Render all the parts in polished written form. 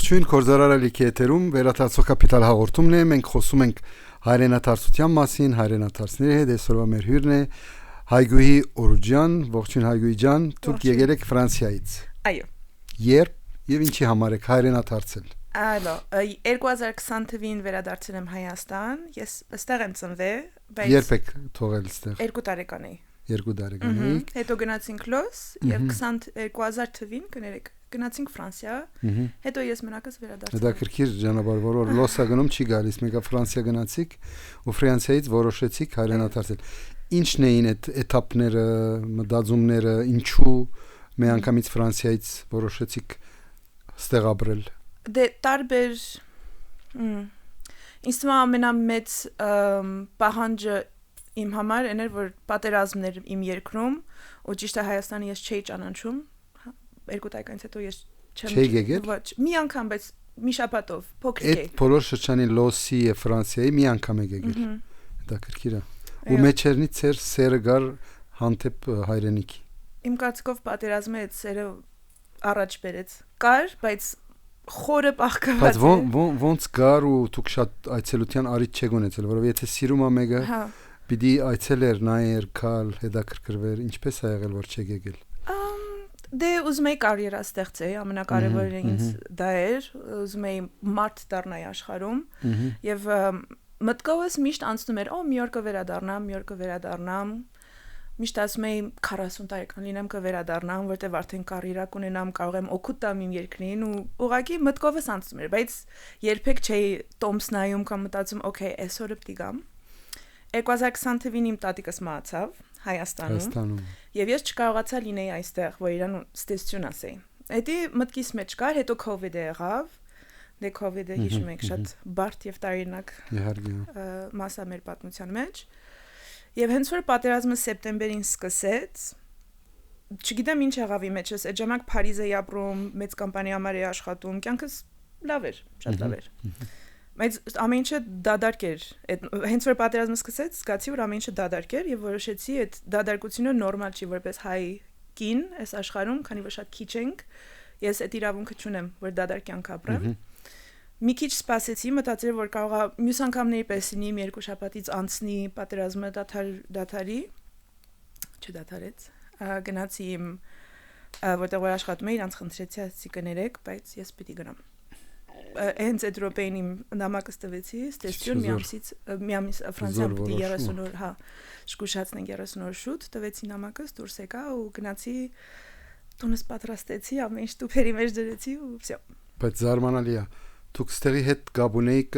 Ողջույն, Կորզարարալիքի եթերում վերադարձող կապիտալ հաղորդումն է, մենք խոսում ենք հայրենադարձության մասին, հայրենադարձների հետ, այսօրվա մեր հյուրն է Հայգուհի Օրուջյան, ողջույն Հայգուհի ջան, դուք եկել եք Ֆրանսիայից։ Այո։ Երբ եւ ինչի համար եք հայրենադարձել։ Այո, 2020 թվականին վերադարձել եմ Հայաստան, ես այստեղ եմ ծնվել, բայց Երբ եք թողել այստեղ։ 2 տարեկան էի։ 2 տարեկան եք։ Հետո գնացինք Լոս եւ 2000 թվականին կներեք գնացինք Ֆրանսիա, հետո ես մնակս վերադարձա։ Հետաքրքիր ճանապարհ, որ Լոսա գնում չի գալիս, մեկը Ֆրանսիա գնացիք ու Ֆրանսիայից որոշեցիք հայրենադարձել։ Ինչն էին այդ էթապները, մտածումները, ինչու միանգամից Ֆրանսիայից որոշեցիք ստեղ ապրել։ Դե տարբեր ինձ թվում է ամենամեծ պահանջը իմ համար այն էր, որ պատերազմներ իմ երկրում ու ճիշտ է Հայաստանը ես չէի ճանաչում 2 տարեկանից հետո ես չեմ ոչ մի անգամ, բայց մի շաբաթով փոքրիկ էի։ Այդ բոլոր շրջանի Լոսի եւ Ֆրանսիայի մի անգամ եք եկել։ Հետաքրքիր է։ Ու մեջերնի ծեր սերը գար հանդեպ հայրենիքի։ Իմ կարծիքով պատերազմը այդ սերը առաջ բերեց։ Կար, բայց խորը պահկված է։ Բայց ոնց գար ու դուք շատ այցելության արիթ չեք ունեցել, որովհետեւ եթե սիրում ա մեկը, պիտի այցելեր, նայեր, քալ, հետաքրքրվեր, ինչպես ա եղել, որ չեք եկել։ Դե ուզում էի կարիերա ստեղծեի, ամենակարևորը ինձ դա էր, ուզում էի մարդ դառնալ աշխարհում եւ մտքովս միշտ անցնում էր, մի օր կվերադառնամ, միշտ ասում էի 40 տարեկան լինեմ կվերադառնամ, որտեվ արդեն կարիերա կունենամ, կարող եմ օգուտ տամ իմ երկրին ու ուղղակի մտքովս անցնում էր, բայց երբեք չէի տոմս նայում կամ մտածում, օքեյ, այսօրը պիտի գամ։ 2020 թվականին իմ տատիկս մահացավ Հայաստանում եւ ես չկարողացա լինեի այստեղ, որ իրան ստեսություն ասեի։ Էդի մտքիս մեջ կար, հետո COVID-ը եղավ, դե COVID-ը հիշում եք շատ բարդ եւ տարօրինակ մասա մեր պատմության մեջ։ Եվ հենց որ պատերազմը սեպտեմբերին սկսեց, չգիտեմ ինչ եղավ իմ մեջ, այդ ժամանակ Փարիզ էի ապրում, մեծ կամպանիա համար էի աշխատում, կյանքս լավ էր, շատ լավ էր։ Բայց ամեն ինչը դադարք էր։ Հենց որ պատերազմը սկսեց, զգացի, որ ամեն ինչը դադարք էր եւ որոշեցի այդ դադարկությունը նորմալ չի, որպես հայ կին այս աշխարհում, քանի որ շատ քիչ ենք, ես այդ իրավունքը չունեմ, որ դադար կյանք ապրեմ։ Մի քիչ սպասեցի, մտածել որ կարողա մյուս անգամների պես լինի, 2 շաբաթից անցնի պատերազմը դադարի, չդադարեց։ Գնացի իմ որտեղ որ աշխատում էի, իրանց խնդրեցի, ասեցի կներեք, բայց ես պիտի գնամ։ Հենց այդ րոպեին իմ նամակս տվեցի, ստեսություն մի ամիս Ֆրանսիայում պիտի 30 օր, շկուշացնենք 30 օր շուտ, տվեցի նամակս, դուրս եկա ու գնացի տունս պատրաստեցի, ամեն ինչ տուփերի մեջ դրեցի ու վсё։ Բայց զարմանալի է։ Դուք ստեղի հետ Գաբոնեիք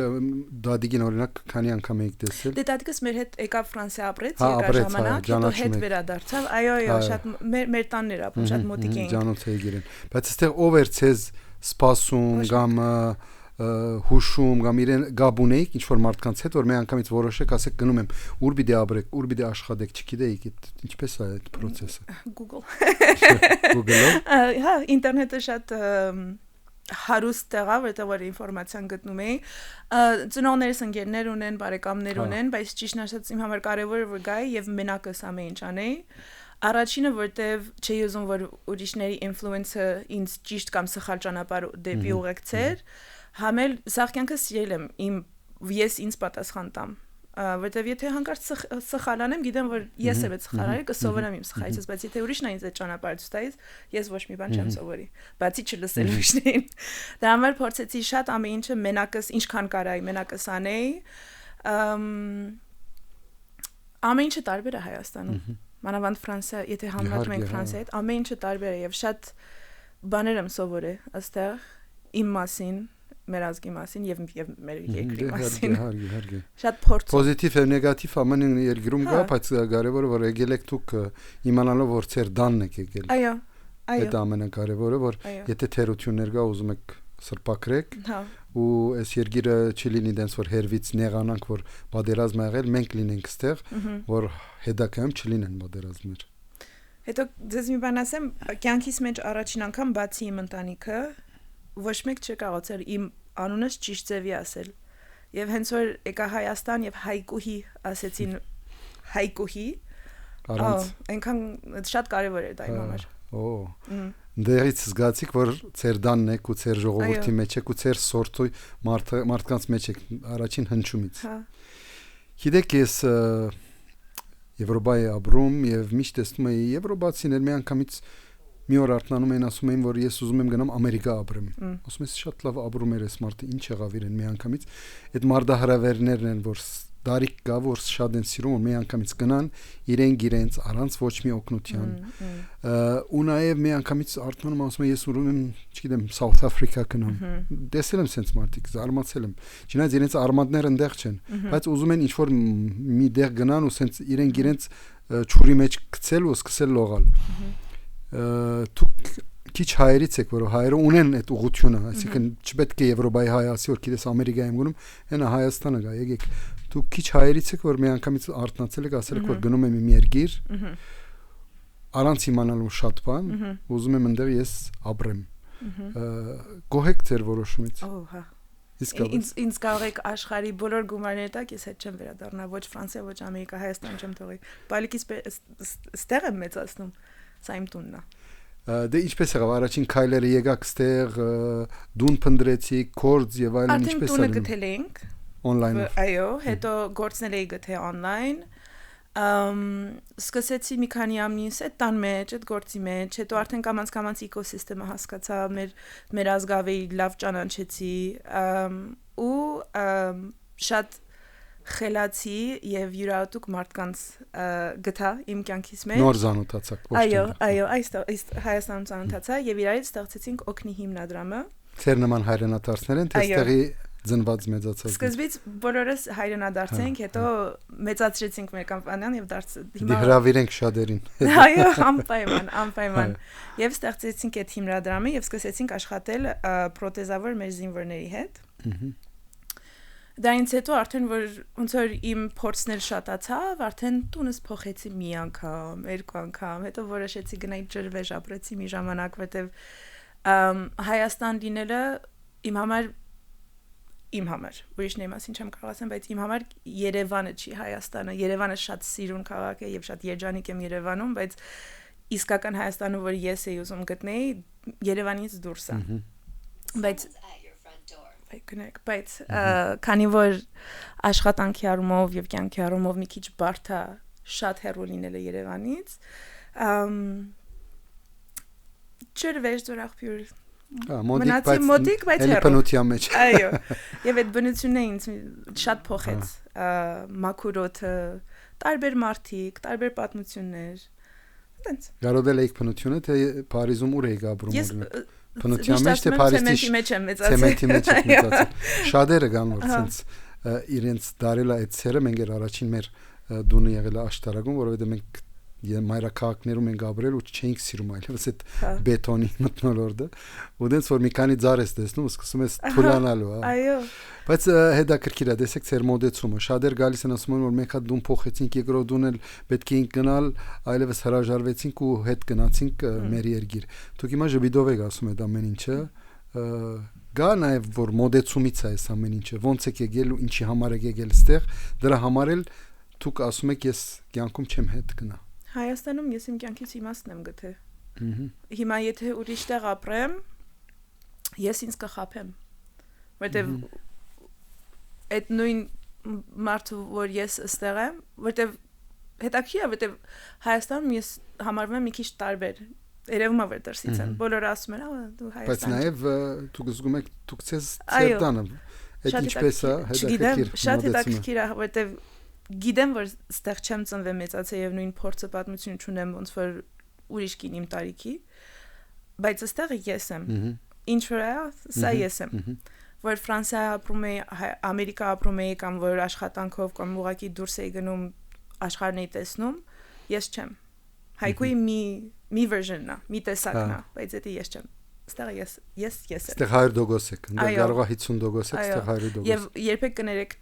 դադիգին օրինակ քանի անգամ եք տեսել։ Դե դադիկս մեր հետ եկավ Ֆրանսիա ապրեց, երկար ժամանակ, հետո հետ վերադարձավ։ Այո, շատ մեր տանն էր ապրում, շատ մոտիկ էինք։ Ջանոց էի գիրեն։ Բայց այստեղ ով էր ցեզ սպասում կամ հուշում կամ իրեն Գաբոնեիք ինչ որ մարդկանց հետ որ մի անգամից որոշեք, ասեք գնում եմ, ուր պիտի ապրեք, ուր պիտի աշխատեք, չգիտեիք, ինչպես է այդ process-ը։ Google։ Google-ով։ Հա, ինտերնետը շատ հարուստ տեղ է, որտեղ որ ինֆորմացիան գտնում էի։ Ծնողներս ընկերներ ունեն, բարեկամներ ունեն, բայց ճիշտն ասած իմ համար կարևորը որ գայի եւ մենակս ամեն ինչ անեի։ Առաջինը որտեղ չէի ուզում որ ուրիշների ինֆլուենսը ինձ ճիշտ կամ սխալ ճանապարհ դեպի ուղեկցեր, համել սաղ կյանքը սիրել եմ ես ինձ պատասխան տամ, որտեղ եթե հանկարծ սխալ անեմ, գիտեմ որ ես եմ այդ սխալը, կսովորեմ իմ սխալից, բայց եթե ուրիշն ինձ այդ ճանապարհը ցույց տալիս, ես ոչ մի բան չեմ սովորի, բացի չլսել ուրիշներին։ Դրա համար փորձեցի շատ ամեն ինչը մենակս ինչքան կարայի մենակս անեի։ Ամեն ինչը տարբեր է Հայաստանում։ Մանավանդ Ֆրանսիա, եթե համեմատում ենք Ֆրանսիայի հետ, ամեն ինչը տարբեր է եւ շատ բաներ եմ սովորել այստեղ իմ մասին, մեր ազգի մասին եւ մեր երկրի մասին։ Հարգի։ Շատ փորձ։ Պոզիտիվ եւ նեգատիվ ամեն երկրում կա, բայց կարևորը որ եկել եք դուք իմանալով որ ծեր դանն եք եկել։ Այո։ Այդ ամենակարևորը որ եթե թերություններ կա ուզում եք սրբակրեք ու այս երկիրը չլինի դենց որ հերվից նեղանանք որ պատերազմ ա եղել մենք լինենք ստեղ որ հետագայում չլինեն պատերազմներ։ Հետո ձեզ մի բան ասեմ, կյանքիս մեջ առաջին անգամ բացի իմ ընտանիքը ոչ մեկ չկարողացել իմ անունս ճիշտ ձևի ասել։ Եվ հենց որ եկա Հայաստան եւ Հայկուհի ասեցին Հայկուհի, այնքան շատ կարևոր էր դա իմ համար։ Օ։ Դերից զգացիք, որ ծեր դանն եք ու ծեր ժողովրդի մեջ եք ու ծեր սորտոյ մարդկանց մեջ եք առաջին հնչումից։ Հա։ Գիտեք, ես Եվրոպայի ապրում եւ միշտ տեսնում եի եվրոպացիներ մի անգամից մի օր արթնանում են ասում են, որ ես ուզում եմ գնամ Ամերիկա ապրեմ։ Ասում ես շատ լավ ապրում էր այս մարդը, ինչ եղավ իրեն մի անգամից։ Այդ մարդահրավերներն են, որ դարիք կա, որ շատ են սիրում, որ մի անգամից գնան իրենց առանց ոչ մի օգնության։ Ու նաև մի անգամից արթնանում ասում եմ, ես ուզում եմ, չգիտեմ, South Africa գնամ։ Տեսել եմ sense մարդիկ, զարմացել եմ։ Չնայած իրենց արմատները այնտեղ չեն, բայց ուզում են ինչ-որ մի տեղ գնան ու sense իրենց ճուրի մեջ գցել ու սկսել լողալ։ Դուք քիչ հայերից եք, որ հայերը ունեն այդ ուղղությունը, այսինքն չպետք է Եվրոպայի հայ ասի, որ գիտես Ամերիկայում գնում, հենա Հայաստանը գա, եկեք։ Դուք քիչ հայերից եք, որ մի անգամից արթնացել եք, ասել եք, որ գնում եմ իմ երկիր, առանց իմանալու շատ բան, ուզում եմ այնտեղ ես ապրեմ։ Գոհ եք ձեր որոշումից։ Հա։ Իսկապես։ Ինձ կարող եք աշխարհի բոլոր գումարները տակ, ես հետ չեմ վերադառնա, ոչ Ֆրանսիա, ոչ Ամերիկա, Հայաստան չեմ թողի։ Բալիկից ստեղ եմ մեծացնում, սա իմ տունն է։ Դե ինչպես եղավ առաջին քայլերը եկաք ստեղ դուն փնդրեցիք կորձ եւ այլն ինչպես արդեն տունը գտել էինք on-line այո հետո գործնել էի գտել on-line սկսեցի մի քանի ամիս այդ տան մեջ այդ գործի մեջ հետո արդեն կամաց էկոսիստեմը հասկացա մեր ազգավեի լավ ճանաչեցի ու շատ խելացի եւ յուրահատուկ մարդկանց գտա իմ կյանքից մեջ նոր զանոթացաք ոչ այո այս Հայաստանում ծանոթացա եւ իրարից ստեղծեցինք օգնի հիմնադրամը Ձեր նման հայրենադարձներ են թեստերի ծնված մեծացած սկզբից բոլորս հայրենադարձ ենք հետո մեծացրեցինք մեր կամպանիան եւ հիմա հրավիրենք շատերին այո անպայման եւ ստեղծեցինք այդ հիմնադրամը եւ սկսեցինք աշխատել պրոթեզավոր մեր զինվորների հետ Դրանից հետո արդեն որ ոնց որ իմ փորձն էլ շատացավ, արդեն տունս փոխեցի մի անգամ, երկու անգամ, հետո որոշեցի գնալ ջրվեժ ապրեցի մի ժամանակ, որտեվ Հայաստան լինելը իմ համար, ուրիշների մասին չեմ կարող ասեմ, բայց իմ համար Երևանը չի Հայաստանը, Երևանը շատ սիրուն քաղաք է եւ շատ երջանիկ եմ Երևանում, բայց իսկական Հայաստանը, որ ես էի ուզում գտնել, Երևանից դուրս է։ Բայց բայց քանի որ աշխատանքի առումով եւ կյանքի առումով մի քիչ բարդ է շատ հեռու լինելը Երևանից ջրվեժ ծորախբյուր մոտիկ բայց հեռու բնության մեջ այո եւ այդ բնությունը ինձ շատ փոխեց մաքուրոթը տարբեր մարդիկ տարբեր պատմություններ այդպես Գարոդել եք բնությունը թե Փարիզում ուր եք ապրում օրինակ Բնության մեջ թե Փարիզի մեջ եմ մեծացել շատերը կան որ ցենց իրենց դարել այդ ցերը մենք էր առաջին մեր դունը եղել աշտարակում որովհետեւ մենք մայրաքաղաքներում ենք ապրել ու չենք սիրում այլևս այդ բետոնի մթնոլորտը ու դենց որ մի քանի ծառ ես տեսնում ու սկսում ես թուլանալու այո բայց հետաքրքիր է տեսեք ձեր մոդեցումը շատեր գալիս են ասում են որ մենք հա դուն փոխեցինք երկրորդ դուն էլ պետք է գնալ այլևս հրաժարվեցինք ու հետ գնացինք մեր երկիր դուք հիմա ժպիտով եք ասում այդ ամեն ինչը գա նաև որ մոդեցումից է այս ամեն ինչը ոնց եք եկել ու ինչի համար եք եկել այստեղ դրա համար էլ դուք ասում եք ես կյանքում չեմ հետ գնա Հայաստանում ես իմ կյանքից իմաստն եմ գտել հիմա եթե ուրիշ տեղ ապրեմ ես ինձ կխաբեմ որտեվ այդ նույն մարդը որ ես այստեղ եմ որտեվ հետաքրքիր է որտեվ Հայաստանում ես համարվում եմ մի քիչ տարբեր երևում է որ դրսից եմ բոլորը ասում են դու Հայաստան բայց նաև դուք զգում եք դուք ցես ցերտանը այդ ինչպես է հետաքրքիր շատ հետաքրքիր է որտեվ գիտեմ որ ստեղ չեմ ծնվել մեծացել եւ նույն փորձը պատմություն չունեմ ոնց որ ուրիշ կին իմ տարիքի բայց այստեղ ես եմ ինչ որ է սա ես եմ որ Ֆրանսիա ապրում էի Ամերիկա ապրում էի կամ որ աշխատանքով կամ ուղղակի դուրս էի գնում աշխարհն էի տեսնում ես չեմ հայկուի մի version-ն է մի տեսակն է բայց դա ես չեմ Ստեղ ես եմ։ Ստեղ 100% եք, ընդ կարող է 50% եք, ստեղ 100%։ Եվ երբեք կներեք,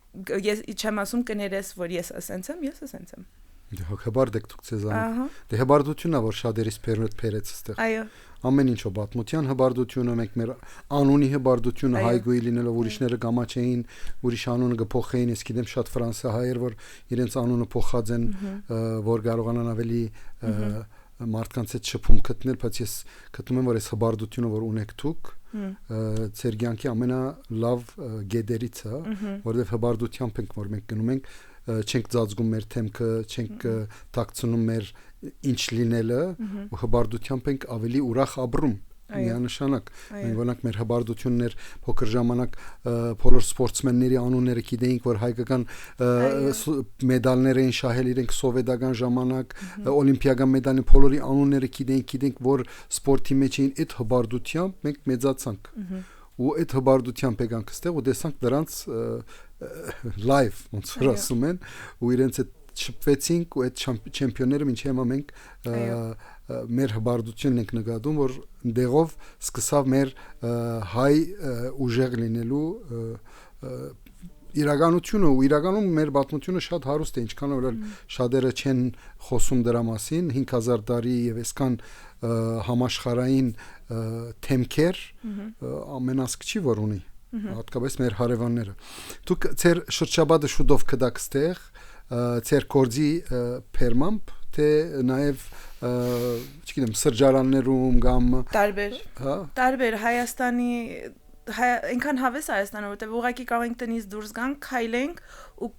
ես չեմ ասում կներես, որ ես ասենց եմ, ես ասենց եմ։ Դե հոգաբարդ եք դուք ցեզանից։ Դե հբարդությունն է, որ շատերից փերեց ստեղ։ Այո։ Ամեն ինչը պատմության հբարդությունը, մենք մեր անունի հբարդությունը հայգոյի լինելով ուրիշները գամաչեին, ուրիշ անունը կփոխեին, ես գիտեմ շատ ֆրանսահայեր, որ իրենց անունը փոխած են, որ կարողանան ավելի մարդկանց հետ շփում գտնել, բայց ես գտնում եմ, որ այս հբարդությունը, որ ունեք դուք, ձեր կյանքի ամենալավ գեդերից է, որովհետև հբարդությամբ ենք, որ մենք գնում ենք, չենք ծածկում մեր թեմքը, չենք տակցնում մեր ինչ լինելը, ու հբարդությամբ ենք ավելի ուրախ ապրում։ Միանշանակ մենք որոնք մեր հբարդություններ փոքր ժամանակ բոլոր սպորտսմենների անունները գիտեինք, որ հայկական մեդալներ էին շահել իրենք սովետական ժամանակ, օլիմպիական մեդալի բոլորի անունները գիտեինք, որ սպորտի մեջ էին, այդ հբարդությամբ մենք մեծացանք ու այդ հբարդությամբ եկանք այստեղ ու տեսանք դրանց live ոնց որ ասում են ու իրենց այդ շփվեցինք ու այդ չեմպիոնները մինչ հիմա մենք մեր հբարդությունն ենք նկատում, որ դեղով սկսավ մեր հայ ուժեղ լինելու իրականությունը ու իրականում մեր պատմությունը շատ հարուստ է, ինչքան որ շատերը չեն խոսում դրա մասին 5000 տարի եւ այսքան համաշխարհային թեմքեր ամենասկչի որ ունի հատկապես մեր հարևանները դուք ձեր շրջապատը շուտով կդաք ստեղ ձեր կորձի փերմամբ թե նաև չգիտեմ սրճարաններում կամ տարբեր Հայաստանի այնքան հավես Հայաստանը որտեղ ուղղակի կարող ենք տնից դուրս գանք քայլենք ու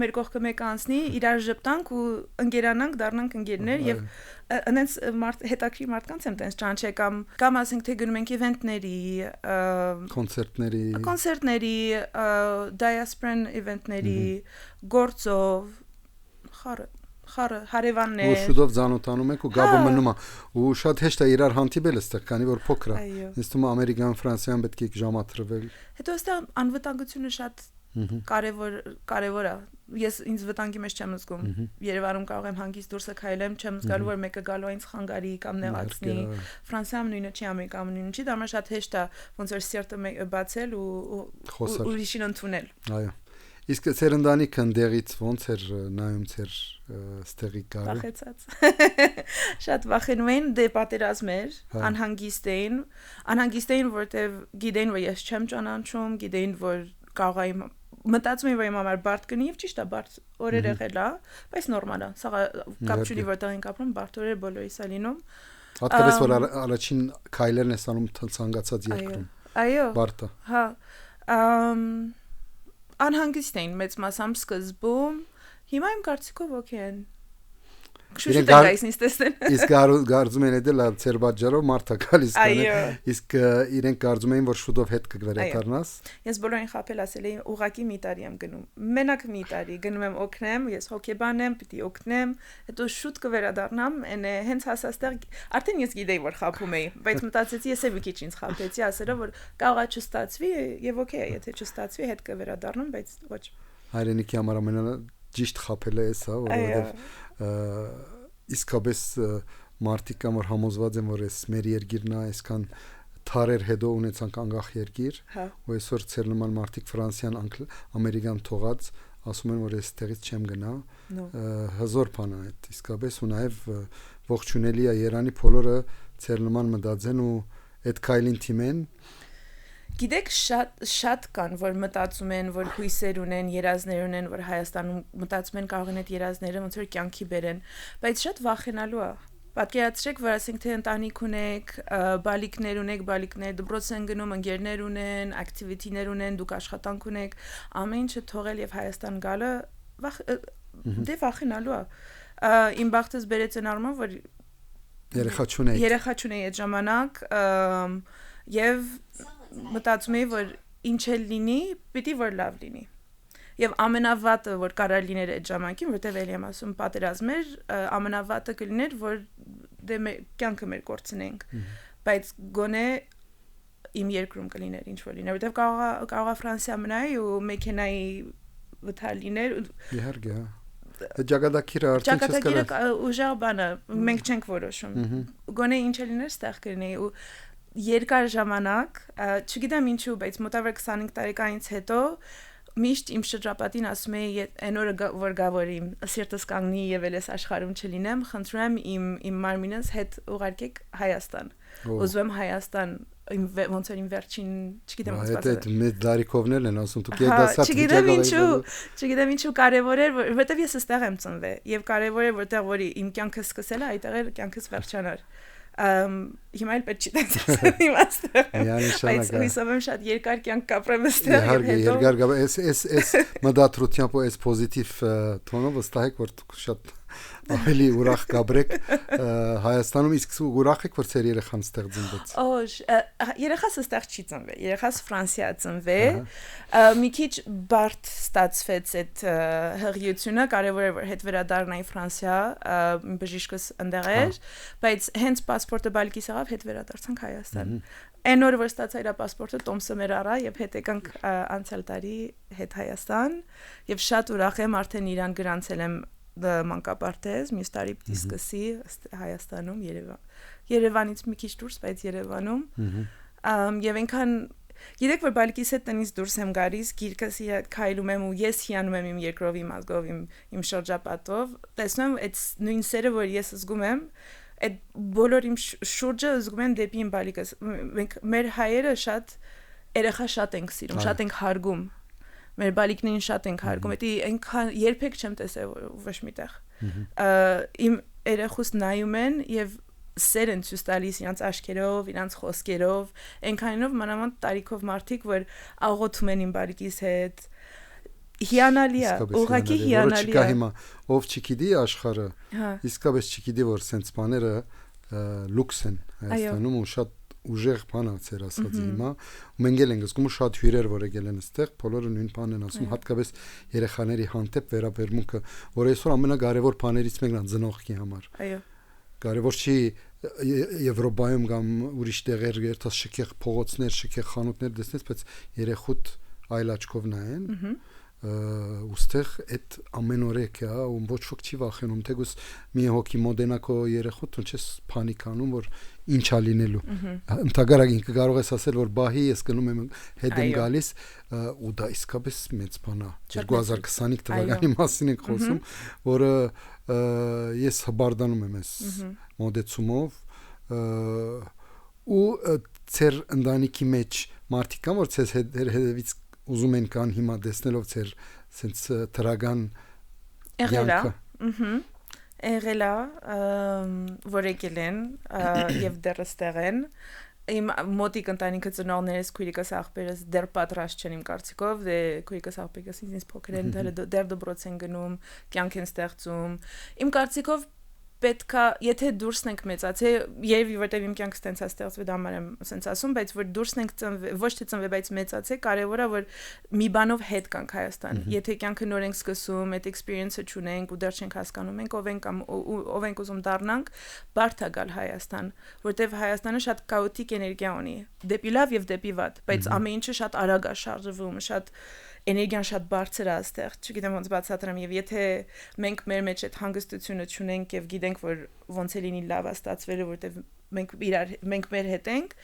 մեր կողքը մեկը անցնի իրար ժպտանք ու ընկերանանք դառնանք ընկերներ եւ այնց հետաքրքիր մարդկանց եմ տենց ճանաչել կամ ասենք թե գնում ենք իվենտների կոնցերտների դիասպորան իվենտների գործով հարևաններ ու շուտով ծանոթանում եք ու գաբը մնում է ու շատ հեշտ է իրար հանդիպել այստեղ քանի որ փոքր է ինձ թվում է ամերիկան ֆրանսիան պետք է ժամատրվել հետո այստեղ անվտանգությունը շատ կարևոր է ես ինձ վտանգի մեջ չեմ զգում Երևանում կարող եմ հանգիստ դուրս քայլեմ չեմ զգալու որ մեկը գալու է ինձ խանգարի կամ նեղացնի Ֆրանսիայում նույնը չի Ամերիկայում նույնը չի դա մա շատ հեշտ է ոնց որ սիրտը բացել ու ուրիշին ընդունել այո Իսկ ձեր ընտանիքը ընդեղից ոնց էր նայում ձեր ստեղի կարը վախեցած շատ վախենում էին դե պատերազմ էր անհանգիստ էին որտեվ գիտեին որ ես չեմ ճանաչում գիտեին որ կարող եմ մտածում եմ որ իմ համար բարդ կնի եւ ճիշտ է բարդ օրեր եղել է բայց նորմալ է սա կապ չունի որտեղ ենք ապրում բարդ օրեր բոլորիս է լինում հատկապես որ առաջին քայլերն ես անում ցանկացած երկրում այո բարդ է հա անհանգիստ էին մեծ մասամբ սկզբում հիմա իմ կարծիքով օքեյ են շուշուտ է գայս ինձ տեսնեն իսկ գարձում են դե լա ծեր բաժարով մարդա գալիս կանեն իսկ իրենք գարձում էին որ շուտով հետ կվերադառնաս ես բոլորին խափել ասել էի ուղակի մի տարի եմ գնում մենակ մի տարի գնում եմ օգնեմ ես հոկեբան եմ պիտի օգնեմ հետո շուտ կվերադառնամ այնե հենց հասաստեղ արդեն ես գիտեի որ խափում էի բայց մտածեցի ես մի քիչ ինձ խափեցի ասելով որ կարողա չստացվի եւ օքեյ է եթե չստացվի հետ կվերադառնամ բայց ոչ հայրենիքի համար ամենաճիշտ խափելը է սա որովհետեւ իսկապես մարդիկ կամ որ համոզված են որ այս մեր երկիրն է այսքան թարեր հետո ունեցանք անկախ երկիր ու այսօր ցեր նման մարդիկ Ֆրանսիան ամերիկան թողած ասում են որ այստեղից չեմ գնա հզոր բան է այդ իսկապես ու նաև ողջունելի է Երանի բոլորը ցեր նման մտածեն ու այդ քայլին թիմեն Գիտեք շատ կան որ մտածում են որ հույսեր ունեն երազներ ունեն որ Հայաստանում մտածում են կարող են այդ երազները ոնց որ կյանքի բերեն բայց շատ վախենալու է պատկերացրեք որ ասենք թե ընտանիք ունեք բալիկներ դպրոց են գնում ընկերներ ունեն ակտիվիտիներ ունեն դուք աշխատանք ունեք ամեն ինչը թողել եւ Հայաստան գալը դե վախենալու է իմ բախտս բերեց այն առումով որ երեխա չունեի այդ ժամանակ եւ մտածում եմ որ ինչ էլ լինի պիտի որ լավ լինի եւ ամենավատը որ կարող լիներ այդ ժամանակին որտեւ ելի եմ ասում պատերազմ էր ամենավատը կլիներ որ դե կյանքը մեր կորցնենք բայց գոնե իմ երկրում կլիներ ինչ որ լիներ որտեւ կարողա Ֆրանսիա մնայի ու մեքենայի վթար լիներ իհարկե Ճակատագիրը արդեն ճակատագիրը ուժեղ բան է մենք չենք որոշում գոնե ինչ էլ լիներ ստեղ կլինեի ու երկար ժամանակ չգիտեմ ինչու բայց մոտավորապես 25 տարեկանից հետո միշտ իմ շրջապատին ասում էի այն օրը որ գավոր իմ սիրտս կանգնի եւ ելես աշխարհում չլինեմ խնդրում եմ իմ մարմինս հետ ուղարկեք Հայաստան ուզում եմ Հայաստան ոնց էր իմ վերջին, չգիտեմ ոնց ասել։ Այդ մեծ դարիքովներն են ասում, դուք երիտասարդ չգիտեմ ինչու կարևոր էր, որովհետև ես այստեղ եմ ծնվել եւ կարևոր է որտեղ որ իմ կյանքը սկսել է, այդտեղ էլ կյանքս վերջանար։ Հիմա էլ պետք չի տեսնել իմաստը։ Բայց հույսով եմ շատ երկար կյանք կապրեմ այստեղ եւ հետո։ Երկար էս մտադրությամբ ու էս պոզիտիվ տոնով վստահ եք որ դուք շատ ավելի ուրախ կաբրեք Հայաստանում իսկ ուրախ եք որ ծեր երեխան ստեղ ծնվեց։ Օժ երեխաս ստեղ չի ծնվել, երեխաս Ֆրանսիա ծնվել։ Մի քիչ բարդ ստացվեց այդ հղիությունը, կարևոր է որ հետ վերադառնայի Ֆրանսիա, բժիշկս ընդեղ էր, բայց հենց պասպորտը բալկիս եղավ, հետ վերադարձանք Հայաստան։ Այն օրը որ ստացա իր պասպորտը Տոմսը մեր առա եւ հետ եկանք անցյալ տարի հետ Հայաստան եւ շատ ուրախ եմ արդեն իրան գրանցել եմ մանկապարտեզ, մյուս տարի պիտի սկսի Հայաստանում, Երևանից մի քիչ դուրս, բայց Երևանում։ Եվ այնքան երեք որ բալկիս հետ տնից դուրս եմ գալիս, գիրկս քայլում եմ ու ես հիանում եմ իմ երկրով իմ ազգով, իմ շրջապատով, տեսնում եմ այդ նույն սերը, որ ես զգում եմ, այդ բոլոր իմ շուրջը զգում են դեպի իմ բալիկս։ Մենք մեր հայերը շատ երեխա շատ ենք սիրում, շատ ենք հարգում։ Մեր բալիկներին շատ ենք հարգում, դա այնքան երբեք չեմ տեսել ոչ միտեղ։ Իմ երեխուս նայում են եւ սեր են ցույց տալիս իրանց աչքերով, իրանց խոսքերով, այնքանով մանավանդ տարիքով մարդիկ, որ աղոթում են իմ բալիկիս հետ։ Հիանալի է, ուղղակի հիանալի է։ Հիմա ով չգիտի աշխարհը, իսկապես չգիտի որ սենց բաները լուքս են Հայաստանում ու շատ ուժեղ բան է ծեր ասած հիմա ու մենք ենք զգում շատ հյուրեր որ եկել են այստեղ բոլորը նույն բանն են ասում հատկապես երեխաների հանդեպ վերաբերմունքը որ այսօր ամենակարևոր բաներից մեկն է ծնողքի համար այո կարևոր չի Եվրոպայում կամ ուրիշ տեղեր երթաս շքեղ փողոցներ շքեղ խանութներ դեսնես բայց երեխուդ այլ աչքով նայեն ուստեղ այդ ամեն օրեք է ու ոչ ոք չի վախենում թեկուզ մի հոգի մոդենակո երեխուդ ու չես փանիկանում որ ինչ է լինելու ընդհանրապես ինքը կարող ես ասել որ բահի ես գնում եմ հետ եմ գալիս ու դա իսկապես մեծ բան է 2025 թվականի մասին ենք խոսում որը ես հբարդանում եմ այս մոդեցումով ու ծեր ընտանիքի մեջ մարդիկ կան որ ցես հետևից ուզում են կան հիմա տեսնելով ծեր sense տրագան եղելա որ եկել են եւ դեռ ստեղ են իմ մոտիկ ընտանիքը ծնողներս քույրիկս աղբերս դեռ պատրաստ չեն իմ կարծիքով դե քույրիկս աղբերս ինձ փոքր են դեռ դպրոց են գնում կյանք են ստեղծում իմ կարծիքով պետքա եթե դուրսն ենք մեծացել երևի որտեւ իմ կյանքը ստենց է ստեղծվել դա համար եմ ասենց ասում բայց որ դուրսն ենք ծնվել ոչ թե ծնվել բայց մեծացել կարևոր է որ մի բանով հետ կանք Հայաստան եթե կյանքը նոր ենք սկսում այդ experience-ը չունենք ու դեռ չենք հասկանում ենք ով ենք կամ ով ենք ուզում դառնանք բարդ է գալ Հայաստան որտեւ Հայաստանը շատ քաոտիկ էներգիա ունի դեպի լավ եւ դեպի վատ բայց ամեն ինչը շատ արագ է շարժվում շատ էներգիան շատ բարձր է այստեղ, չգիտեմ ոնց բացատրեմ եւ եթե մենք մեր մեջ այդ հանգստությունը չունենք եւ գիտենք որ ոնց է լինի լավ է ստացվելը որտեւ մենք մեր հետ ենք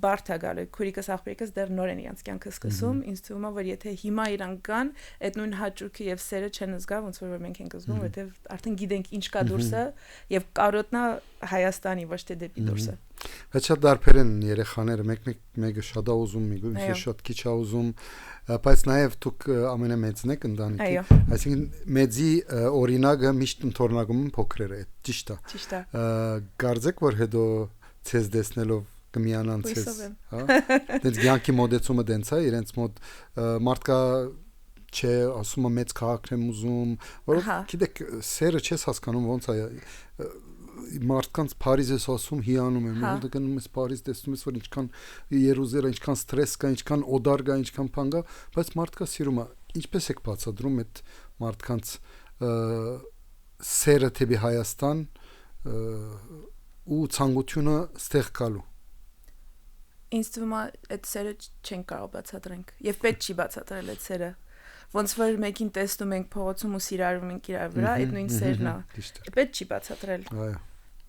բարդ է գալու քուրիկս աղբերիկս դեռ նոր են իրանց կյանքը սկսում ինձ թվում է որ եթե հիմա իրանք կան այդ նույն հաճույքը եւ սերը չեն զգա ոնց որ մենք ենք զգում որտեւ արդեն գիտենք ինչ կա դուրսը եւ կարոտնա Հայաստանի ոչ թե դեպի դուրսը Բայց շատ դարբեր են երեխաները մեկը շատ է ուզում մեկը շատ քիչ է ուզում բայց նաեւ դուք ամենամեծն եք ընտանիքի այսինքն մեծի օրինակը միշտ ընթորնակում փոքրերը է ճիշտ է կարծեք որ հետո ցես դեսնելով կմիանան ցես հա դες ցանկի մոդեցումը դենց է իրենց մոդ մարդկա չէ ասում է մեծ քաղաքն եմ ուզում որ գիտեք սերը չես հասկանում ոնց է մարդկանց Փարիզից ասում հիանում եմ ու գնում ես Փարիզ տեսնում ես որ ինչքան Երուսաղեմ ինչքան ստրես կա ինչքան օդար կա ինչքան բան կա բայց մարդկա սիրում է ինչպես եք բացատրում այդ մարդկանց սերը դեպի Հայաստան ու ցանկությունը ստեղ գալու ինձ թվում է այդ սերը չեն կարող բացատրենք եւ պետք չի բացատրել այդ սերը ոնց որ մեկին տեսնում ենք փողոցում ու սիրարում ենք իրար վրա այդ նույն սերն է պետք չի բացատրել այո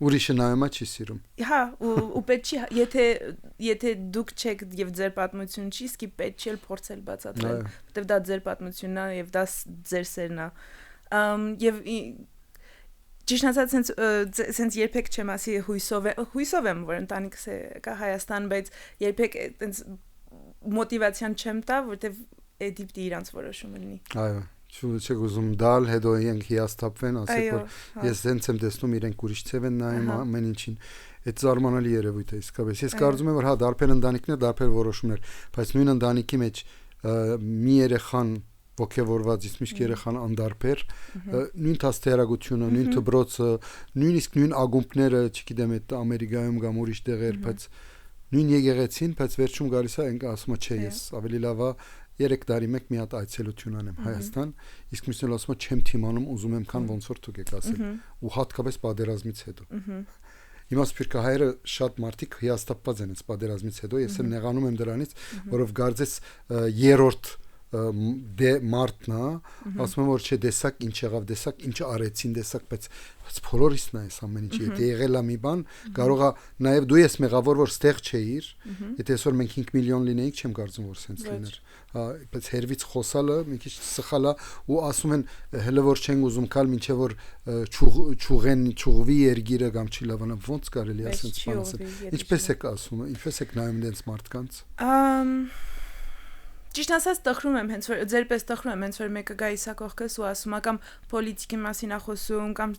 ուրիշը նայումա չի սիրում հա ու պետք չի եթե դուք չեք եւ ձեր պատմություն չի սկի պետք չի փորձել բացատրել որտեվ դա ձեր պատմությունն է եւ դա ձեր սերն է եւ ճիշտ ասած sense երբեք չեմ ասի հույսով եմ որ ընտանիքս է կա Հայաստան, բայց երբեք այնց մոտիվացիան չեմ տա, որտեվ դիպտի իրանց որոշումը լինի։ Այո, չեք ուզում դալ, հետո իրենք հիասթափվեն, ասեք որ ես հենց եմ տեսնում իրենք ուրիշ ցև են նայում ամեն ինչին։ Այդ զարմանալի երևույթ է իսկապես։ Ես կարծում եմ որ հա դարբեր ընտանիքներ, դարբեր որոշումներ, բայց նույն ընտանիքի մեջ մի երեխան ոգևորված իսկ միշտ երեխան անդարբեր, նույն դաստիարակությունը, նույն դբրոցը, նույնիսկ նույն ագումբները, չգիտեմ, այդ Ամերիկայում կամ ուրիշ տեղեր, բայց նույն եկեղեցին, բայց վերջում գալիս է այնք ասում է չէ, ես ավելի լավ է 3 տարի մեկ մի հատ այցելություն անեմ Հայաստան, իսկ մյուսն ասում է չեմ թիմանում, ուզում եմ քան ոնց որ դուք եք ասել, ու հատկապես պատերազմից հետո։ Հիմա սփյուռքահայերը շատ մարդիկ հիասթափված են այս պատերազմից հետո, ես էլ նեղանում եմ դրանից, որով գարձես երրորդ մարտն է, ասում եմ որ չէ դեսակ ինչ եղավ, դեսակ ինչ արեցին, դեսակ, բայց բոլորիսն է այս ամեն ինչը, եթե եղել է մի բան, կարող է նաև դու ես մեղավոր որ ստեղ չէիր, եթե այսօր մենք 5 միլիոն լինեինք, չեմ կարծում որ սենց լիներ, բայց հերվից խոսալը մի քիչ սխալ է ու ասում են հələ որ չեն ուզում գալ մինչև որ ճուղվի երգիրը կամ չի լավանա, ոնց կարելի է սենց բան ասել, ինչպես եք ասում, ինչպես եք նայում դենց մարդկանց։ Ճիշտ ասած տխրում եմ հենց որ ձերպես տխրում եմ հենց որ մեկը գա իսա կողքս ու ասում է կամ պոլիտիկի մասին է խոսում կամ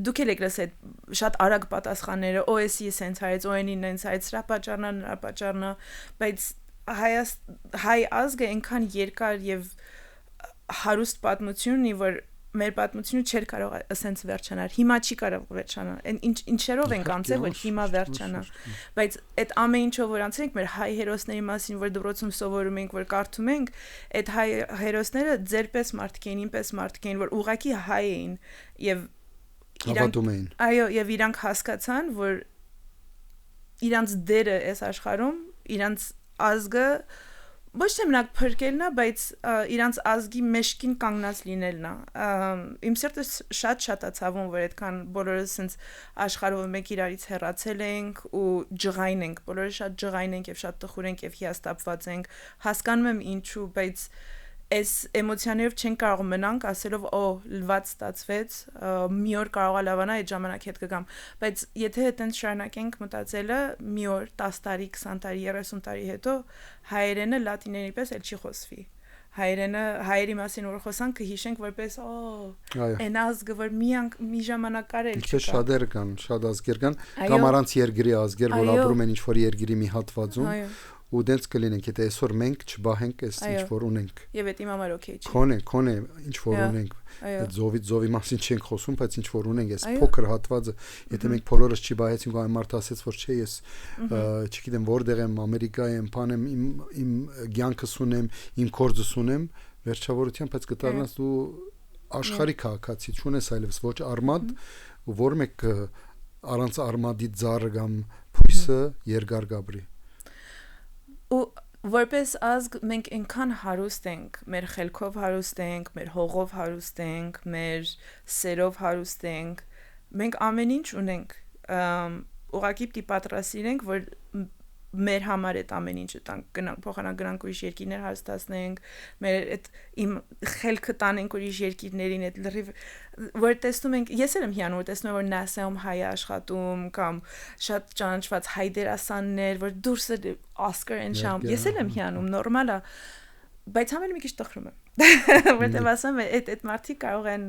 դուք եք լսել շատ արագ պատասխանները OSI-ը սենց հայց ON-ին նենց հայց սրա պատճառնա բայց հայ ազգը այնքան երկար եւ հարուստ պատմություն ունի որ մեր պատմությունը չէր կարող ասենց վերջանալ հիմա չի կարող վերջանալ ինչերով ենք անցել որ հիմա վերջանա բայց այդ ամեն ինչով որ անցել ենք մեր հայ հերոսների մասին որ դպրոցում սովորում ենք որ կարդում ենք այդ հայ հերոսները ձերպես մարդիկ էին ինպես մարդիկ էին որ ուղղակի հայ էին եւ իրանք այո եւ իրանք հասկացան որ իրանց դերը այս աշխարհում իրանց ազգը ոչ թե մնաք փրկելն է, բայց իրանց ազգի մեջքին կանգնած լինելն է։ Իմ սրտը շատ է ցավում, որ այդքան բոլորս sense աշխարհով մեկ իրարից հեռացել ենք ու ջղայն ենք, բոլորը շատ ջղայն ենք եւ շատ տխուր ենք եւ հիասթափված ենք։ Հասկանում եմ ինչու, բայց այս էմոցիաներով չեն կարող մնանք ասելով օ լված ստացվեց մի օր կարող է լավանա այդ ժամանակ հետ կգամ բայց եթե այդպես շարունակենք մտածելը մի օր 10 տարի 20 տարի 30 տարի հետո հայերենը լատիների պես էլ չի խոսվի հայերի մասին որ խոսանք կհիշենք որպես օ այն ազգը որ մի ժամանակ կարել ինչպես շատեր կան շատ ազգեր կան կամ առանց երկրի ազգեր որ ապրում են ինչ որ երկրի մի հատվածում ու դենց կլինենք եթե այսօր մենք չբահենք այս ինչ որ ունենք եւ այդ իմ համար օքեյ չի քոնե ինչ որ ունենք այդ զովի մասին չենք խոսում բայց ինչ որ ունենք այս փոքր հատվածը եթե մենք բոլորս չբահեցինք ու այն մարդը ասեց որ չէ ես չգիտեմ որտեղ եմ Ամերիկայի եմ բան եմ իմ ցանկս ունեմ իմ կորձս ունեմ վերջավորության բայց կդառնաս դու աշխարհի քաղաքացի չունես այլևս ոչ արմատ ու որ մեկ առանց արմադի ծառը կամ փույսը երկար գաբրի ու որպես ազգ մենք այնքան հարուստ ենք, մեր խելքով հարուստ ենք, մեր հողով հարուստ ենք, մեր սերով հարուստ ենք, մենք ամեն ինչ ունենք, ուղղակի պիտի պատրաստենք, որ մեր համար այդ ամեն ինչը տանք փոխանակ գնանք ուրիշ երկիրներ հաստատենք մեր այդ իմ խելքը տանենք ուրիշ երկիրներին այդ լրիվ որ տեսնում ենք ես էլ եմ հիանում որ տեսնում եմ որ NASA-ում հայ աշխատում կամ շատ ճանաչված հայ դերասաններ որ դուրս Oscar and Sham ես էլ եմ հիանում նորմալ է բայց համել մի քիչ տխրում եմ որտեղ ասում եմ այդ մարդիկ կարող են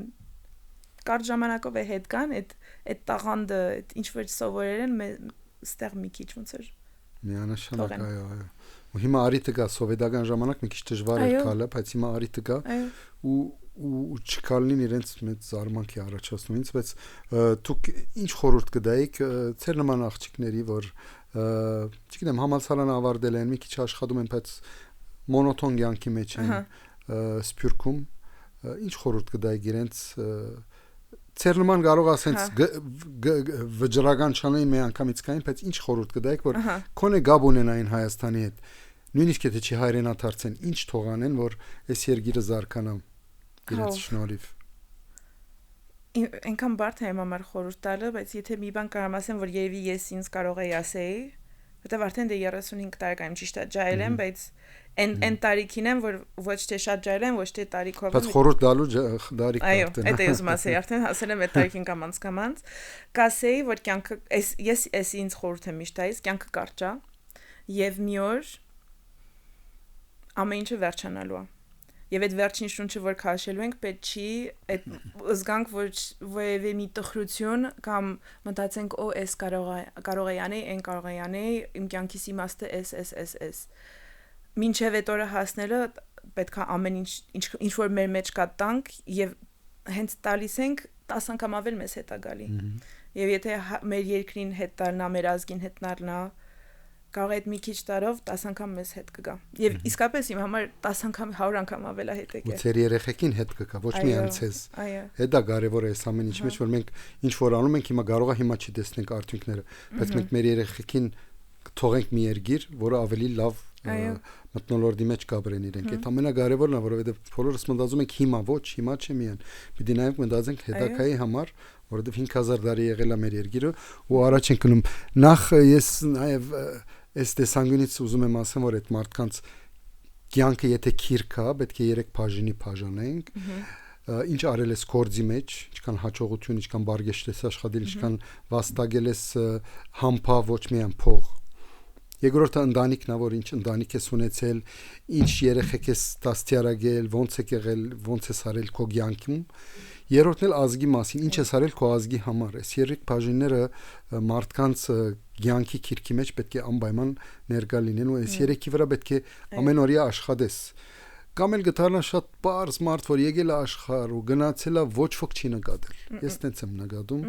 կարճ ժամանակով է հետ գան այդ տաղանդը ինչ որ սովորել են ստեղ մի քիչ ոնց որ Միանշանակ այո ու հիմա արիտը կա սովետական ժամանակ մի քիչ դժվար էր գալը բայց հիմա արիտը կա ու չկալին իրենց մեծ զարմանքի առաջացնում ինձ բայց դուք ինչ խորհուրդ կդայիք ցեր նման աղջիկների որ չգիտեմ համալսարանը ավարտել են մի քիչ աշխատում են բայց մոնոտոն կյանքի մեջ են սփյուռքում ինչ խորհուրդ կդայիք իրենց Ցեր նման կարող ասենց վճռական չանեն մի անգամից կային, բայց ինչ խորհուրդ կդայիք, որ քոնե գաբ ունենային Հայաստանի հետ։ Նույնիսկ եթե չի հայրենադարձեն, ինչ թողանեն, որ այս երկիրը զարգանա իրենց շնորհիվ։ Այնքան բարդ է իմ համար խորհուրդ տալը, բայց եթե մի բան կարամ ասեմ, որ երևի ես ինձ կարող եի ասեի, Որտեվ արդեն դե 35 տարեկան եմ, ճիշտ է, ջահել եմ, բայց այն տարիքին եմ, որ ոչ թե շատ ջահել եմ, ոչ թե տարիքով։ Բայց խորհուրդ դալու դարիք այո, դա ուզում ասեի, արդեն հասել եմ այդ տարիքին կամած, կասեի, որ կյանքը ես ինձ խորհուրդ եմ միշտ տալիս, կյանքը կարճ է, եւ մի օր ամեն ինչը վերջանալու է։ Եվ այդ վերջին շունչը, որ քաշելու ենք, պետք չի այդ զգանք, որ որևէ մի տխրություն կամ մտածենք, օ, էս կարող է անի, այն կարող է անի, իմ կյանքիս իմաստը էս։ Մինչև այդ օրը հասնելը պետք է ամեն ինչ որ մեր մեջ կա տանք եւ հենց տալիս ենք 10 անգամ ավել մեզ հետ է գալի։ Եվ եթե մեր երկրին հետ դառնա, մեր ազգին հետ դառնա, կարող է այդ մի քիչ տարով 10 անգամ մեզ հետ կգա։ Եվ իսկապես իմ համար 10 անգամ 100 անգամ ավելա հետ եկել։ Ու ծեր երեխեքին հետ կգա, ոչ միայն ցեզ։ Դա կարևոր է այս ամեն ինչի մեջ, որ մենք ինչ որ անում ենք, հիմա կարող է հիմա չտեսնենք արդյունքները, բայց մենք մեր երեխեքին թողենք մի երգիր, որը ավելի լավ մտնոլորտի մեջ կապրեն իրենք։ Այդ ամենակարևորն է, որովհետև բոլորս մտածում ենք հիմա, ոչ, հիմա չէ միայն։ Պիտի նաև մտածենք հետագայի համար, որովհետև 5000 տարի եղել է մեր երկիրը, ու առաջ ենք գնում։ Նախ ես նաև այս տեսանկյունից ուզում եմ ասեմ, որ այդ մարդկանց կյանքը եթե քիրք է, պետք է 3 բաժինի բաժանենք։ Ինչ արել ես գործի մեջ, ինչքան հաջողություն, ինչքան բարգեշտ ես աշխատել, ինչքան վաստակել ես համբա, ոչ միայն փող։ Երկրորդը ընտանիքն է, որ ինչ ընտանիք ես ունեցել, ինչ երեխեք ես դաստիարակել, ոնց է եղել, ոնց ես արել քո կյանքում։ Երրորդն էլ ազգի մասին, ինչ ես արել քո ազգի համար։ Այս երեք բաժինները մարդկանց կյանքի քիրքի մեջ պետք է անպայման ներկա լինեն, ու այս երեքի վրա պետք է ամեն օրյա աշխատես։ Կամ էլ գտարնա շատ բարձ մարդ, որ եկել է աշխարհ ու գնացել է, ոչ ոք չի նկատել։ Ես տենց եմ նկատում։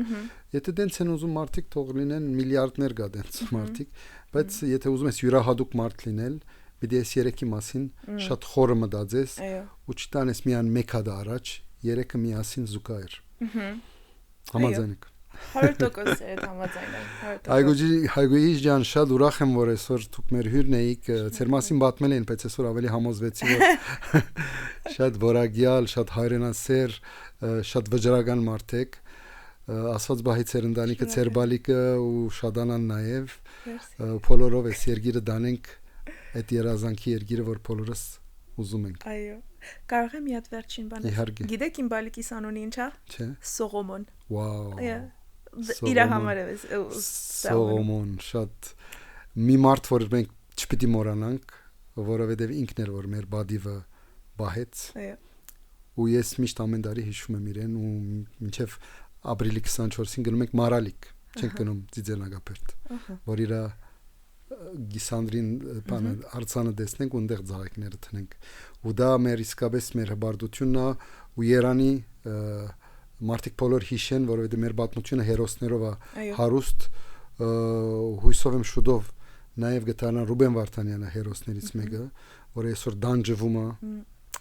Եթե տենց են ուզում մարդիկ, թող լինեն միլիարդներ կա տենց մարդիկ, բայց եթե ուզում ես յուրահատուկ մարդ լինել, պիտի այս երեքի մասին շատ խորը մտածես ու չտանես միայն մեկ հատ առաջ, երեքը միասին զուգահեռ։ Համաձայն եք։ 100% է համաձայն։ Հայգուի ջան, շատ ուրախ եմ, որ այսօր դուք մեր հյուրն եք, ձեր մասին պատմել են, բայց այսօր ավելի համոզվեցի, որ շատ որակյալ, շատ հայրենասեր, շատ վճռական մարդ եք։ Ասված բահի ձեր ընտանիքը, ձեր բալիկը ու շադանան նաև բոլորով այս երգիրը դանենք, այդ երազանքի երգիրը, որ բոլորս ուզում ենք։ Այո։ Կարող եմ մի հատ վերջին բան։ Գիտեք իմ բալիկիս անունը ինչ է։ Չէ։ Սողոմոն։ Վաու։ Իր համար է Սողոմոն, շատ մի մարդ, որ մենք չպիտի մոռանանք, որովհետև ինքն էր, որ մեր բադիվը բահեց։ Այո։ Ու ես միշտ ամեն տարի հիշում եմ իրեն, ու մինչև ապրիլի 24-ին գնում ենք Մարալիկ, չենք գնում Ձիձենագապերտ, որ իրա գիսանդրին բանը արցանը տեսնենք ու այնտեղ ծաղիկները տնենք, ու դա մեր իսկապես մեր հբարդությունն է, ու Երանի մարդիկ բոլոր հիշեն, որովհետև մեր պատմությունը հերոսներով է հարուստ, հույսով եմ շուտով նաև գտանա Ռուբեն Վարդանյանը հերոսներից մեկը, որը այսօր դանջվում է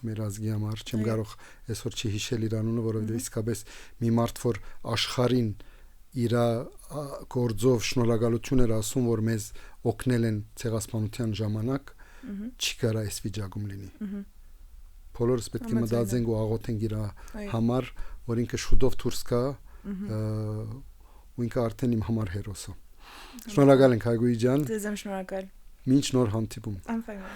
մեր ազգի համար, չեմ կարող այսօր չհիշել իր անունը, որովհետև իսկապես մի մարդ, որ աշխարհին իր գործով շնորհակալություն էր ասում, որ մեզ օգնել են ցեղասպանության ժամանակ, չի կարա այս վիճակում լինի։ Բոլորս պետք է մտածենք ու աղոթենք իր համար, որ ինքը շուտով դուրս գա, ու ինքը արդեն իմ համար հերոս է։ Շնորհակալ ենք Հայգուի ջան։ Ձեզ եմ շնորհակալ։ Մինչ նոր հանդիպում։ Անպայման։